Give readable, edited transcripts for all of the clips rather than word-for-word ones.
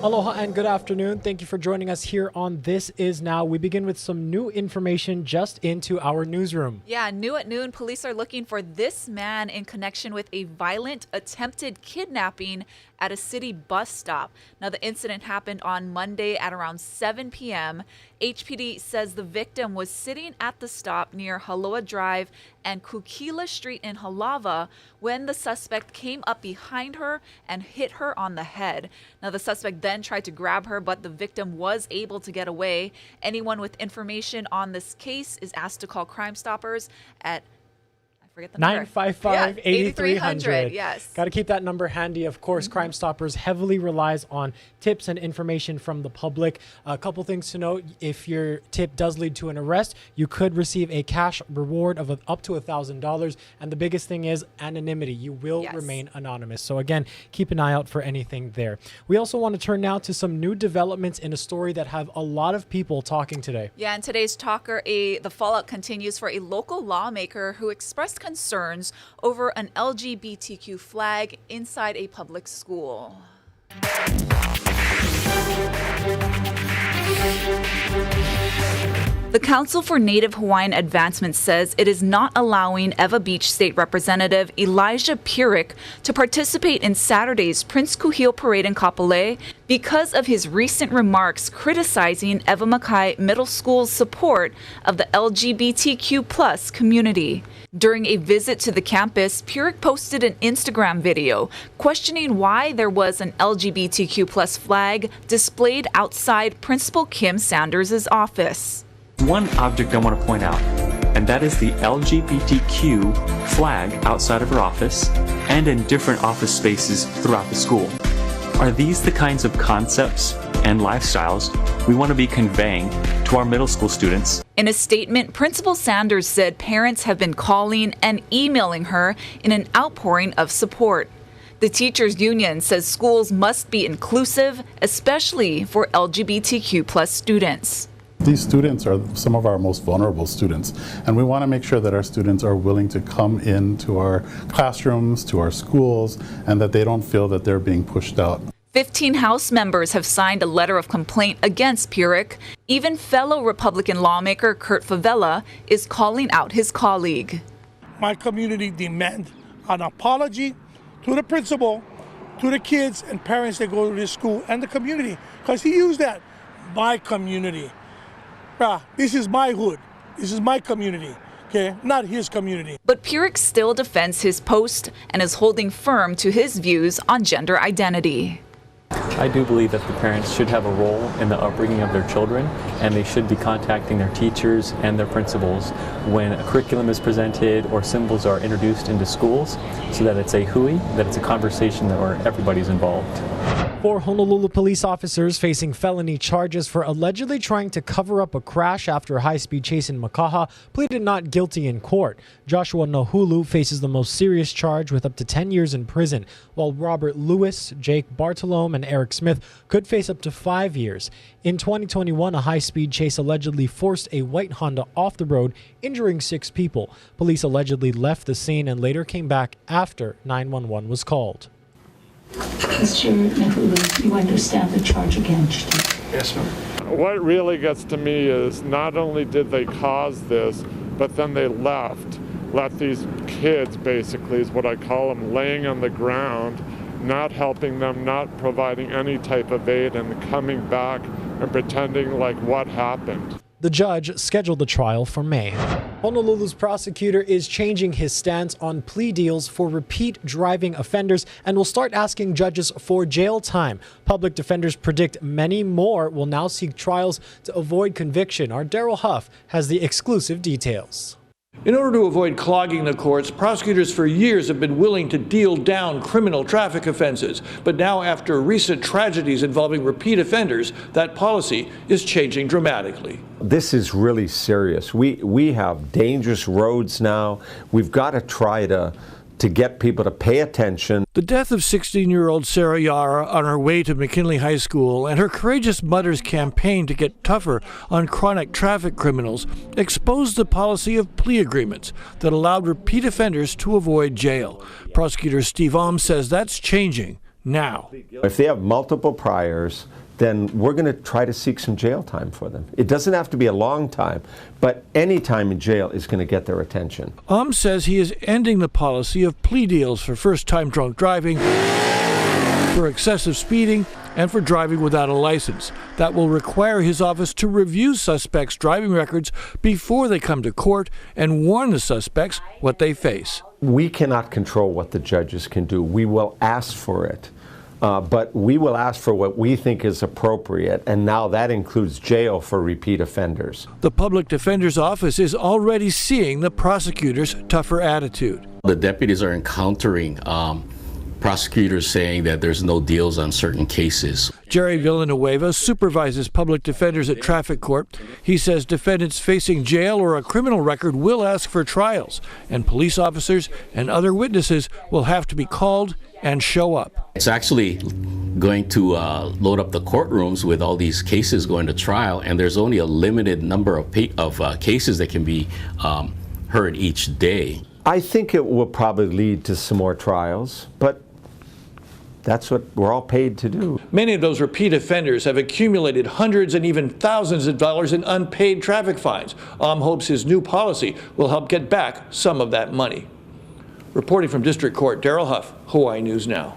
Aloha and good afternoon. Thank you for joining us here on This Is Now. We begin with some new information just into our newsroom. Yeah, new at noon, police are looking for this man in connection with a violent attempted kidnapping at a city bus stop. Now, the incident happened on Monday at around 7 p.m. HPD says the victim was sitting at the stop near Haloa Drive and Kukila Street in Halava when the suspect came up behind her and hit her on the head. Now, the suspect then tried to grab her, but the victim was able to get away. Anyone with information on this case is asked to call Crime Stoppers at 955-8300. Yes. Got to keep that number handy. Of course, Crime Stoppers heavily relies on tips and information from the public. A couple things to note. If your tip does lead to an arrest, you could receive a cash reward of up to $1,000. And the biggest thing is anonymity. You will remain anonymous. So again, keep an eye out for anything there. We also want to turn now to some new developments in a story that have a lot of people talking today. Yeah, in today's talker, the fallout continues for a local lawmaker who expressed concerns over an LGBTQ flag inside a public school. The Council for Native Hawaiian Advancement says it is not allowing Ewa Beach State Representative Elijah Purick to participate in Saturday's Prince Kuhio Parade in Kapolei because of his recent remarks criticizing Ewa Makai Middle School's support of the LGBTQ+ community. During a visit to the campus, Purick posted an Instagram video questioning why there was an LGBTQ+ flag displayed outside Principal Kim Sanders' office. One object I want to point out, and that is the LGBTQ flag outside of her office and in different office spaces throughout the school. Are these the kinds of concepts and lifestyles we want to be conveying to our middle school students? In a statement, Principal Sanders said parents have been calling and emailing her in an outpouring of support. The teachers union says schools must be inclusive, especially for LGBTQ+ students. These students are some of our most vulnerable students, and we want to make sure that our students are willing to come into our classrooms, to our schools, and that they don't feel that they're being pushed out. 15 House members have signed a letter of complaint against Purick. Even fellow Republican lawmaker Kurt Favela is calling out his colleague. My community demand an apology to the principal, to the kids and parents that go to this school and the community, because he used that, my community. This is my hood. This is my community, okay? Not his community. But Purick still defends his post and is holding firm to his views on gender identity. I do believe that the parents should have a role in the upbringing of their children, and they should be contacting their teachers and their principals when a curriculum is presented or symbols are introduced into schools, so that it's a hui, that it's a conversation where everybody's involved. 4 Honolulu police officers facing felony charges for allegedly trying to cover up a crash after a high-speed chase in Makaha pleaded not guilty in court. Joshua Nahulu faces the most serious charge with up to 10 years in prison, while Robert Lewis, Jake Bartolome, and Eric Smith could face up to 5 years. In 2021, a high-speed chase allegedly forced a white Honda off the road, injuring 6 people. Police allegedly left the scene and later came back after 911 was called. Mr. Nahulu, you understand the charge against you? Yes, ma'am. What really gets to me is not only did they cause this, but then they left these kids, basically, is what I call them, laying on the ground, not helping them, not providing any type of aid, and coming back and pretending like what happened. The judge scheduled the trial for May. Honolulu's prosecutor is changing his stance on plea deals for repeat driving offenders and will start asking judges for jail time. Public defenders predict many more will now seek trials to avoid conviction. Our Daryl Huff has the exclusive details. In order to avoid clogging the courts, prosecutors for years have been willing to deal down criminal traffic offenses. But now, after recent tragedies involving repeat offenders, that policy is changing dramatically. This is really serious. We have dangerous roads now. We've got to try to get people to pay attention. The death of 16-year-old Sarah Yara on her way to McKinley High School and her Courageous Mothers campaign to get tougher on chronic traffic criminals exposed the policy of plea agreements that allowed repeat offenders to avoid jail. Prosecutor Steve Alm says that's changing now. If they have multiple priors, then we're going to try to seek some jail time for them. It doesn't have to be a long time, but any time in jail is going to get their attention. Says he is ending the policy of plea deals for first-time drunk driving, for excessive speeding, and for driving without a license. That will require his office to review suspects' driving records before they come to court and warn the suspects what they face. We cannot control what the judges can do. We will ask for it. But we will ask for what we think is appropriate, and now that includes jail for repeat offenders. The Public Defender's Office is already seeing the prosecutor's tougher attitude. The deputies are encountering prosecutors saying that there's no deals on certain cases. Jerry Villanueva supervises public defenders at traffic court. He says defendants facing jail or a criminal record will ask for trials, and police officers and other witnesses will have to be called and show up. It's actually going to load up the courtrooms with all these cases going to trial, and there's only a limited number of cases that can be heard each day. I think it will probably lead to some more trials, but that's what we're all paid to do. Many of those repeat offenders have accumulated hundreds and even thousands of dollars in unpaid traffic fines. hopes his new policy will help get back some of that money. Reporting from District Court, Daryl Huff, Hawaii News Now.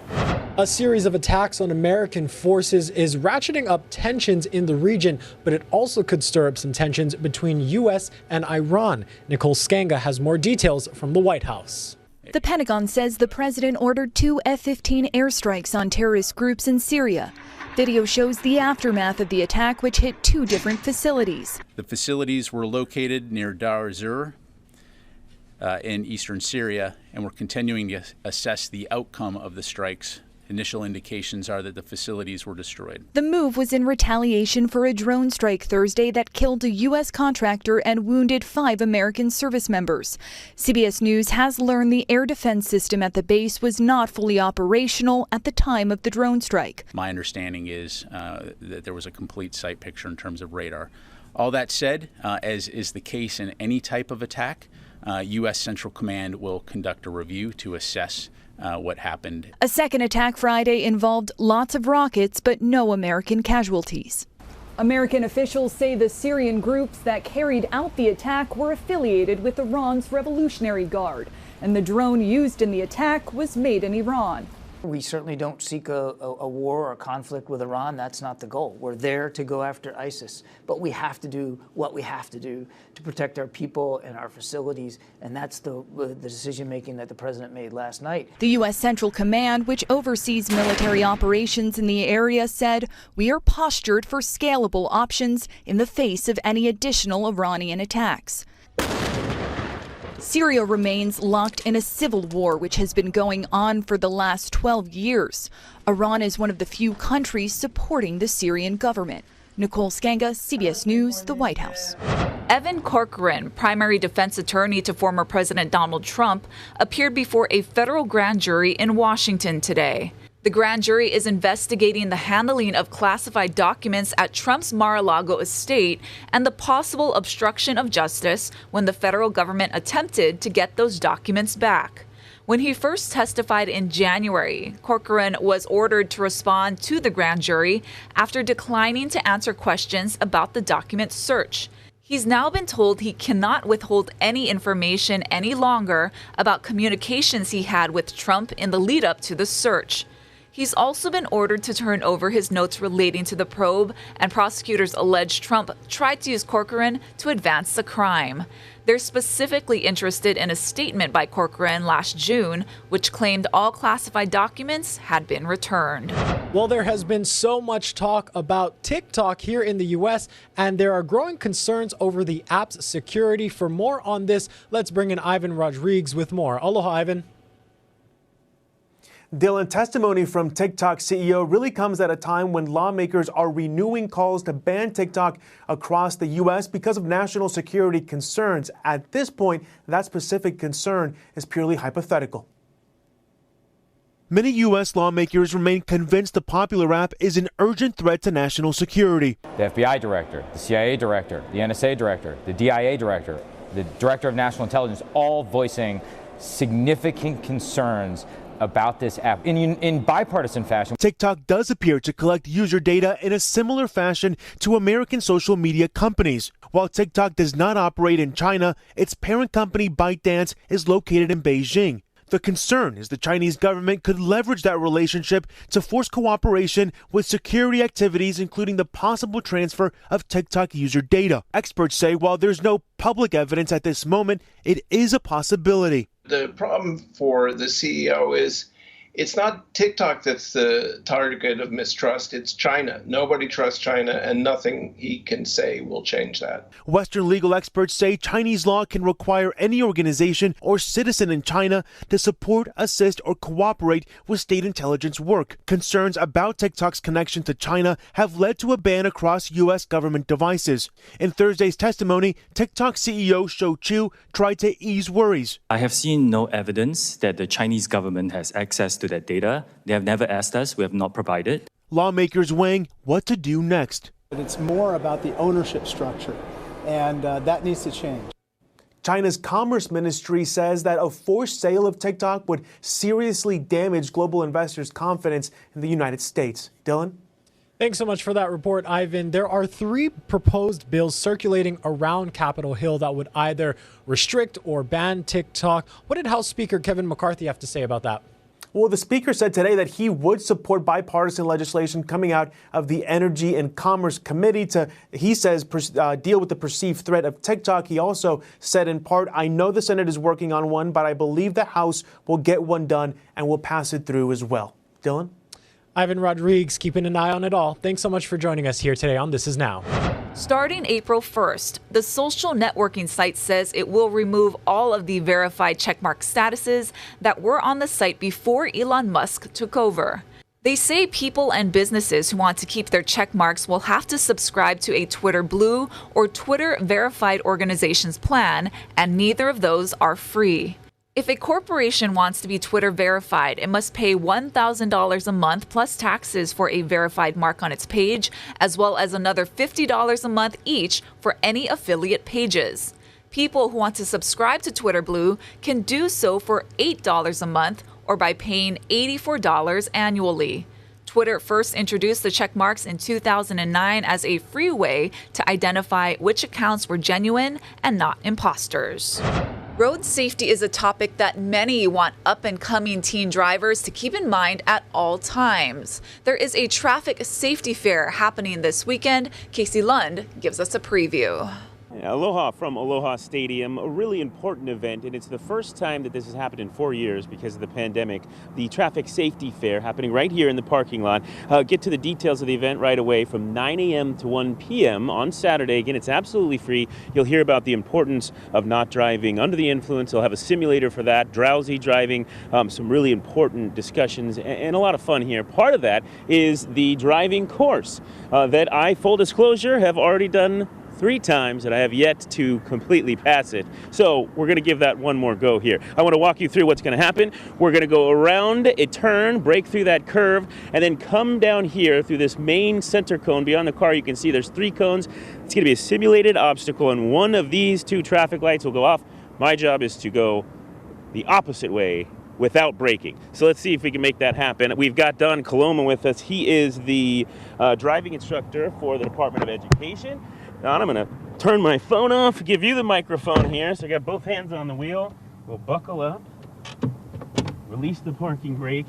A series of attacks on American forces is ratcheting up tensions in the region, but it also could stir up some tensions between U.S. and Iran. Nicole Skanga has more details from the White House. The Pentagon says the president ordered 2 F-15 airstrikes on terrorist groups in Syria. Video shows the aftermath of the attack, which hit 2 different facilities. The facilities were located near Dar Zur in eastern Syria, and we're continuing to assess the outcome of the strikes. Initial indications are that the facilities were destroyed. The move was in retaliation for a drone strike Thursday that killed a U.S. contractor and wounded 5 American service members. CBS News has learned the air defense system at the base was not fully operational at the time of the drone strike. My understanding is that there was a complete site picture in terms of radar. All that said, as is the case in any type of attack, U.S. Central Command will conduct a review to assess what happened. A second attack Friday involved lots of rockets, but no American casualties. American officials say the Syrian groups that carried out the attack were affiliated with Iran's Revolutionary Guard, and the drone used in the attack was made in Iran. We certainly don't seek a war or a conflict with Iran. That's not the goal. We're there to go after ISIS, but we have to do what we have to do to protect our people and our facilities, and that's the decision-making that the president made last night. The U.S. Central Command, which oversees military operations in the area, said, "We are postured for scalable options in the face of any additional Iranian attacks." Syria remains locked in a civil war which has been going on for the last 12 years. Iran is one of the few countries supporting the Syrian government. Nicole Skanga, CBS News, the White House. Evan Corcoran, primary defense attorney to former President Donald Trump, appeared before a federal grand jury in Washington today. The grand jury is investigating the handling of classified documents at Trump's Mar-a-Lago estate and the possible obstruction of justice when the federal government attempted to get those documents back. When he first testified in January, Corcoran was ordered to respond to the grand jury after declining to answer questions about the document search. He's now been told he cannot withhold any information any longer about communications he had with Trump in the lead up to the search. He's also been ordered to turn over his notes relating to the probe, and prosecutors allege Trump tried to use Corcoran to advance the crime. They're specifically interested in a statement by Corcoran last June, which claimed all classified documents had been returned. Well, there has been so much talk about TickTock here in the U.S., and there are growing concerns over the app's security. For more on this, let's bring in Ivan Rodriguez with more. Aloha, Ivan. Dylan, testimony from TickTock CEO really comes at a time when lawmakers are renewing calls to ban TickTock across the U.S. because of national security concerns. At this point, that specific concern is purely hypothetical. Many U.S. lawmakers remain convinced the popular app is an urgent threat to national security. The FBI director, the CIA director, the NSA director, the DIA director, the director of national intelligence, all voicing significant concerns about this app in bipartisan fashion. TikTok does appear to collect user data in a similar fashion to American social media companies. While TikTok does not operate in China, its parent company ByteDance is located in Beijing. The concern is the Chinese government could leverage that relationship to force cooperation with security activities, including the possible transfer of TikTok user data. Experts say while there's no public evidence at this moment, it is a possibility. The problem for the CEO is it's not TikTok that's the target of mistrust, it's China. Nobody trusts China, and nothing he can say will change that. Western legal experts say Chinese law can require any organization or citizen in China to support, assist, or cooperate with state intelligence work. Concerns about TikTok's connection to China have led to a ban across U.S. government devices. In Thursday's testimony, TikTok CEO Shou Chew tried to ease worries. I have seen no evidence that the Chinese government has access to that data. They have never asked us. We have not provided. Lawmakers weighing what to do next. It's more about the ownership structure, and that needs to change. China's Commerce Ministry says that a forced sale of TikTok would seriously damage global investors' confidence in the United States. Dylan? Thanks so much for that report, Ivan. There are 3 proposed bills circulating around Capitol Hill that would either restrict or ban TikTok. What did House Speaker Kevin McCarthy have to say about that? Well, the speaker said today that he would support bipartisan legislation coming out of the Energy and Commerce Committee to, he says, deal with the perceived threat of TikTok. He also said in part, I know the Senate is working on one, but I believe the House will get one done and will pass it through as well. Dylan? Ivan Rodriguez, keeping an eye on it all. Thanks so much for joining us here today on This Is Now. Starting April 1st, the social networking site says it will remove all of the verified checkmark statuses that were on the site before Elon Musk took over. They say people and businesses who want to keep their checkmarks will have to subscribe to a Twitter Blue or Twitter Verified Organizations plan, and neither of those are free. If a corporation wants to be Twitter verified, it must pay $1,000 a month plus taxes for a verified mark on its page, as well as another $50 a month each for any affiliate pages. People who want to subscribe to Twitter Blue can do so for $8 a month or by paying $84 annually. Twitter first introduced the check marks in 2009 as a free way to identify which accounts were genuine and not imposters. Road safety is a topic that many want up-and-coming teen drivers to keep in mind at all times. There is a traffic safety fair happening this weekend. Casey Lund gives us a preview. Aloha from Aloha Stadium, a really important event, and it's the first time that this has happened in 4 years because of the pandemic. The traffic safety fair happening right here in the parking lot. Get to the details of the event right away from 9 a.m. to 1 p.m. on Saturday. Again, it's absolutely free. You'll hear about the importance of not driving under the influence. They'll have a simulator for that, drowsy driving, some really important discussions, and a lot of fun here. Part of that is the driving course that I, full disclosure, have already done 3 times, and I have yet to completely pass it. So we're going to give that one more go here. I want to walk you through what's going to happen. We're going to go around a turn, break through that curve, and then come down here through this main center cone. Beyond the car, you can see there's 3 cones. It's going to be a simulated obstacle, and one of these 2 traffic lights will go off. My job is to go the opposite way without braking. So let's see if we can make that happen. We've got Don Coloma with us. He is the driving instructor for the Department of Education. Don, I'm going to turn my phone off, give you the microphone here. So I got both hands on the wheel. We'll buckle up, release the parking brake,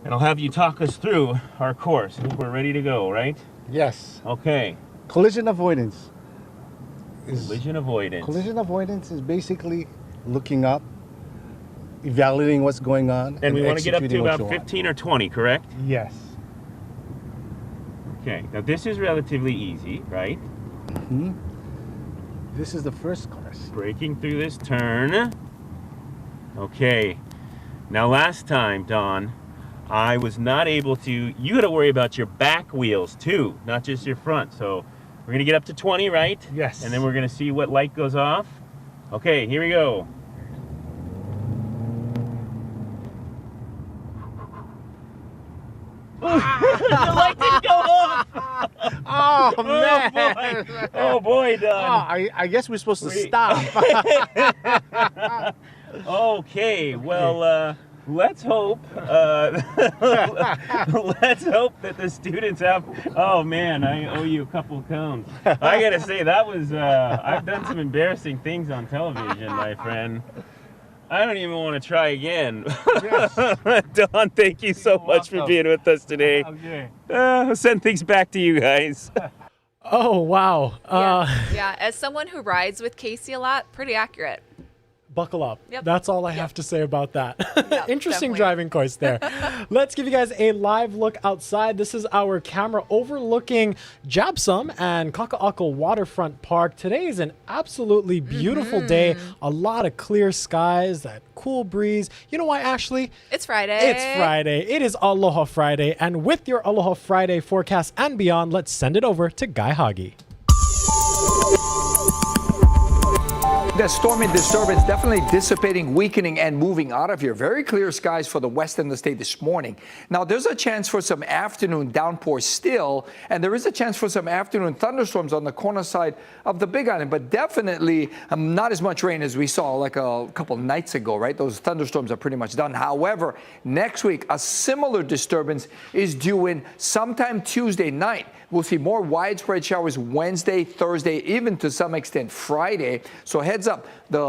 and I'll have you talk us through our course. I think we're ready to go, right? Yes. Okay. Collision avoidance. Collision avoidance. Collision avoidance is basically looking up, evaluating what's going on. And we want to get up to about 15 or 20, correct? Yes. Okay, now this is relatively easy, right? Mm-hmm. This is the first course. Breaking through this turn. Okay, now last time, Don, I was not able to, you got to worry about your back wheels too, not just your front. So we're going to get up to 20, right? Yes. And then we're going to see what light goes off. Okay, here we go. The light didn't go off! Oh, man! Oh, boy, Don. Oh, I guess we're supposed to stop. Okay, well, let's hope let's hope that the students have. Oh man, I owe you a couple cones. I gotta say that was I've done some embarrassing things on television, my friend. I don't even want to try again. Yes. Don, thank you so much for being with us today. Okay. I'll send things back to you guys. Oh, wow. Yeah, as someone who rides with Casey a lot, pretty accurate. Buckle up. Yep. That's all I have to say about that. Interesting definitely. driving course there. Let's give you guys a live look outside. This is our camera overlooking Japsum and Kaka'ako Waterfront Park. Today is an absolutely beautiful day. A lot of clear skies, that cool breeze. You know why, Ashley? It's Friday. It's Friday. It is Aloha Friday. And with your Aloha Friday forecast and beyond, let's send it over to Guy Hagi. The stormy disturbance definitely dissipating, weakening, and moving out of here. Very clear skies for the west end of the state this morning. Now, there's a chance for some afternoon downpours still, and there is a chance for some afternoon thunderstorms on the corner side of the Big Island, but definitely not as much rain as we saw like a couple nights ago, right? Those thunderstorms are pretty much done. However, next week, a similar disturbance is due in sometime Tuesday night. We'll see more widespread showers Wednesday, Thursday, even to some extent Friday. So heads up, the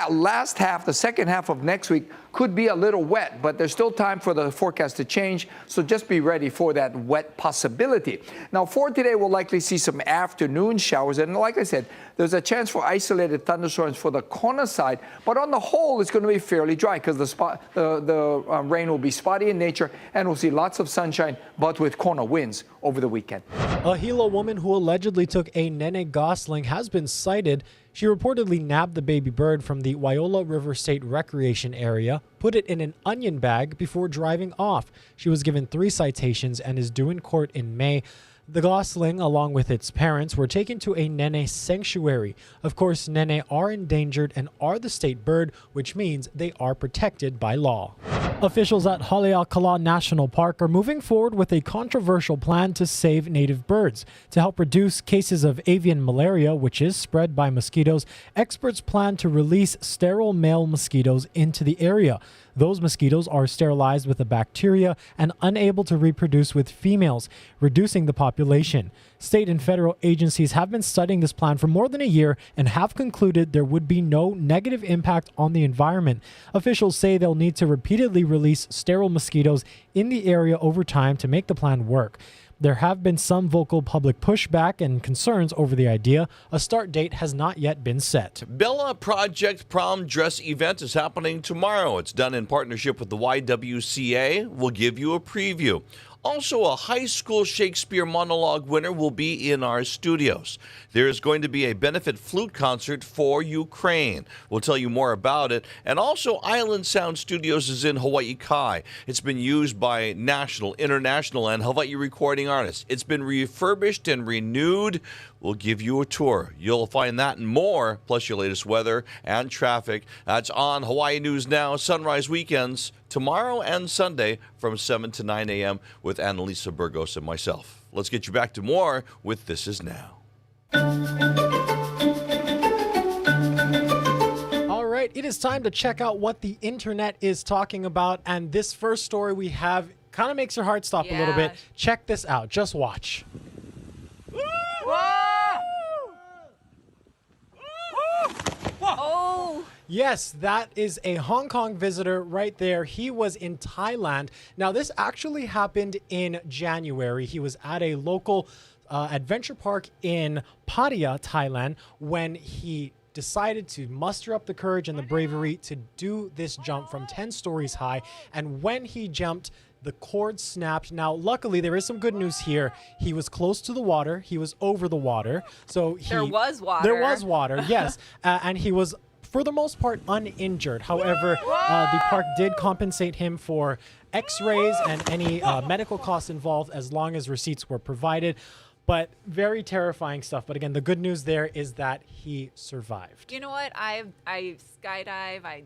last half, the second half of next week could be a little wet, but there's still time for the forecast to change. So just be ready for that wet possibility. Now for today, we'll likely see some afternoon showers. And like I said, there's a chance for isolated thunderstorms for the corner side. But on the whole, it's going to be fairly dry because the rain will be spotty in nature, and we'll see lots of sunshine, but with corner winds over the weekend. A Hilo woman who allegedly took a nene gosling has been cited. She reportedly nabbed the baby bird from the Waiola River State Recreation Area, put it in an onion bag before driving off. She was given 3 citations and is due in court in May. The gosling, along with its parents, were taken to a nene sanctuary. Of course, nene are endangered and are the state bird, which means they are protected by law. Officials at Haleakala National Park are moving forward with a controversial plan to save native birds. To help reduce cases of avian malaria, which is spread by mosquitoes, experts plan to release sterile male mosquitoes into the area. Those mosquitoes are sterilized with a bacteria and unable to reproduce with females, reducing the population. State and federal agencies have been studying this plan for more than a year and have concluded there would be no negative impact on the environment. Officials say they'll need to repeatedly release sterile mosquitoes in the area over time to make the plan work. There have been some vocal public pushback and concerns over the idea. A start date has not yet been set. Bella Project Prom Dress event is happening tomorrow. It's done in partnership with the YWCA. We'll give you a preview. Also, a high school Shakespeare monologue winner will be in our studios. There is going to be a benefit flute concert for Ukraine. We'll tell you more about it. And also, Island Sound Studios is in Hawaii Kai. It's been used by national, international, and Hawaii recording artists. It's been refurbished and renewed. We'll give you a tour. You'll find that and more, plus your latest weather and traffic. That's on Hawaii News Now, Sunrise Weekends, tomorrow and Sunday from 7 to 9 a.m. with Annalisa Burgos and myself. Let's get you back to more with This Is Now. All right, it is time to check out what the internet is talking about. And this first story we have kind of makes your heart stop a little bit. Check this out. Just watch. Oh! Yes, that is a Hong Kong visitor right there. He was in Thailand. Now, this actually happened in January. He was at a local adventure park in Pattaya, Thailand, when he decided to muster up the courage and the bravery to do this jump from 10 stories high. And when he jumped, the cord snapped. Now, luckily, there is some good news here. He was close to the water. He was over the water. So There was water. There was water, yes. And he was, for the most part, uninjured. However, the park did compensate him for x-rays and any medical costs involved as long as receipts were provided. But very terrifying stuff. But again, the good news there is that he survived. You know what? I skydive. I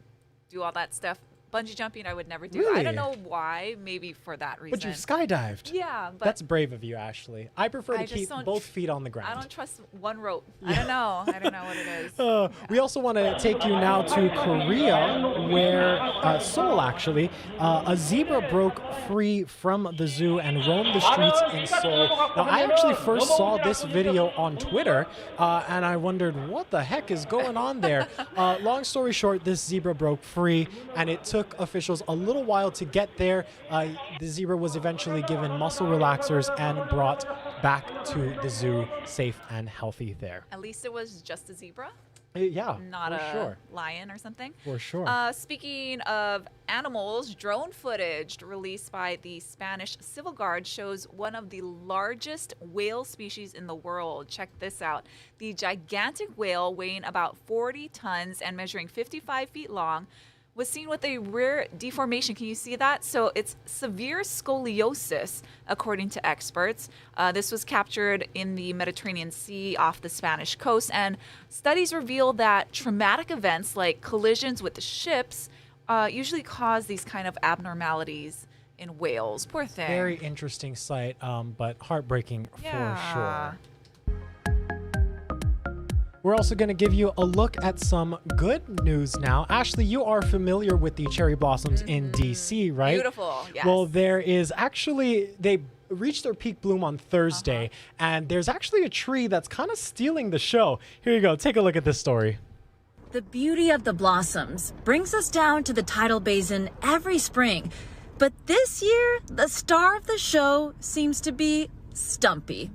do all that stuff. Bungee jumping, I would never do. Really? I don't know why. Maybe for that reason. But you've skydived. Yeah, but That's brave of you, Ashley. I prefer to I just keep don't both feet on the ground. I don't trust one rope. I don't know. I don't know what it is. We also want to take you now to Korea, where Seoul, actually, a zebra broke free from the zoo and roamed the streets in Seoul. Now, I actually first saw this video on Twitter, and I wondered, what the heck is going on there? Long story short, this zebra broke free, and it took officials a little while to get there. The zebra was eventually given muscle relaxers and brought back to the zoo safe and healthy there. At least it was just a zebra. Yeah, Not for a sure. lion or something. For sure. Speaking of animals, drone footage released by the Spanish Civil Guard shows one of the largest whale species in the world. Check this out. The gigantic whale, weighing about 40 tons and measuring 55 feet long, was seen with a rare deformation. Can you see that? So it's severe scoliosis, according to experts. This was captured in the Mediterranean Sea off the Spanish coast, and studies reveal that traumatic events like collisions with the ships usually cause these kind of abnormalities in whales. Poor thing. Very interesting sight, but heartbreaking for sure. We're also going to give you a look at some good news now. Ashley, you are familiar with the cherry blossoms in DC, right? Beautiful, yes. Well, there is actually, they reached their peak bloom on Thursday, and there's actually a tree that's kind of stealing the show. Here you go. Take a look at this story. The beauty of the blossoms brings us down to the tidal basin every spring. But this year, the star of the show seems to be Stumpy.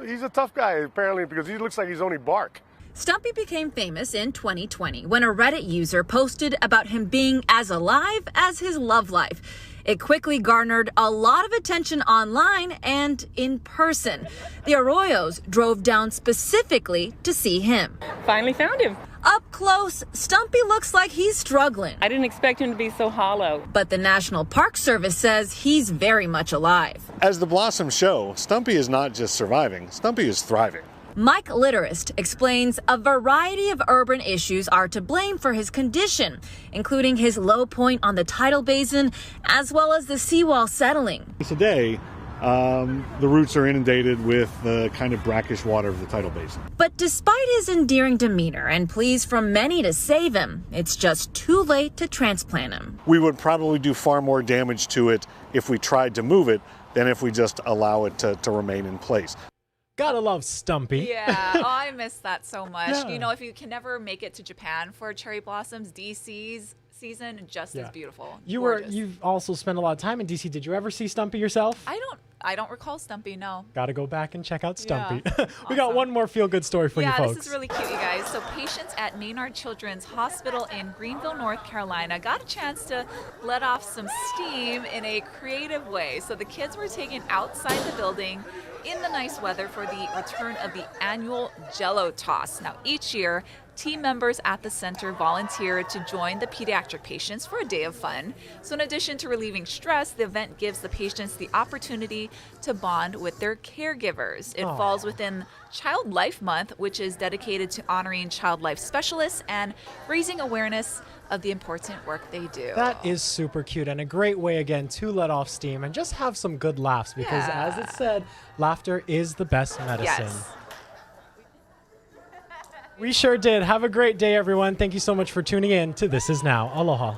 He's a tough guy, apparently, because he looks like he's only bark. Stumpy became famous in 2020 when a Reddit user posted about him being as alive as his love life. It quickly garnered a lot of attention online and in person. The Arroyos drove down specifically to see him. Finally found him. Up close, Stumpy looks like he's struggling. I didn't expect him to be so hollow. But the National Park Service says he's very much alive. As the blossoms show, Stumpy is not just surviving, Stumpy is thriving. Mike Litterist explains a variety of urban issues are to blame for his condition, including his low point on the tidal basin, as well as the seawall settling. Today, the roots are inundated with the kind of brackish water of the tidal basin. But despite his endearing demeanor and pleas from many to save him, it's just too late to transplant him. We would probably do far more damage to it if we tried to move it than if we just allow it to remain in place. Gotta love Stumpy. Yeah, oh, I miss that so much. Yeah. You know, if you can never make it to Japan for cherry blossoms, DC's season just as beautiful. You've also spent a lot of time in DC. Did you ever see Stumpy yourself? I don't recall Stumpy, no. Gotta go back and check out Stumpy. Yeah. We got one more feel-good story for you folks. Yeah, this is really cute, you guys. So patients at Maynard Children's Hospital in Greenville, North Carolina got a chance to let off some steam in a creative way. So the kids were taken outside the building in the nice weather for the return of the annual Jello toss. Now, each year, team members at the center volunteer to join the pediatric patients for a day of fun. So in addition to relieving stress, the event gives the patients the opportunity to bond with their caregivers. It falls within Child Life Month, which is dedicated to honoring child life specialists and raising awareness of the important work they do. That is super cute and a great way, again, to let off steam and just have some good laughs because, as it said, laughter is the best medicine. Yes. We sure did. Have a great day, everyone. Thank you so much for tuning in to This Is Now. Aloha.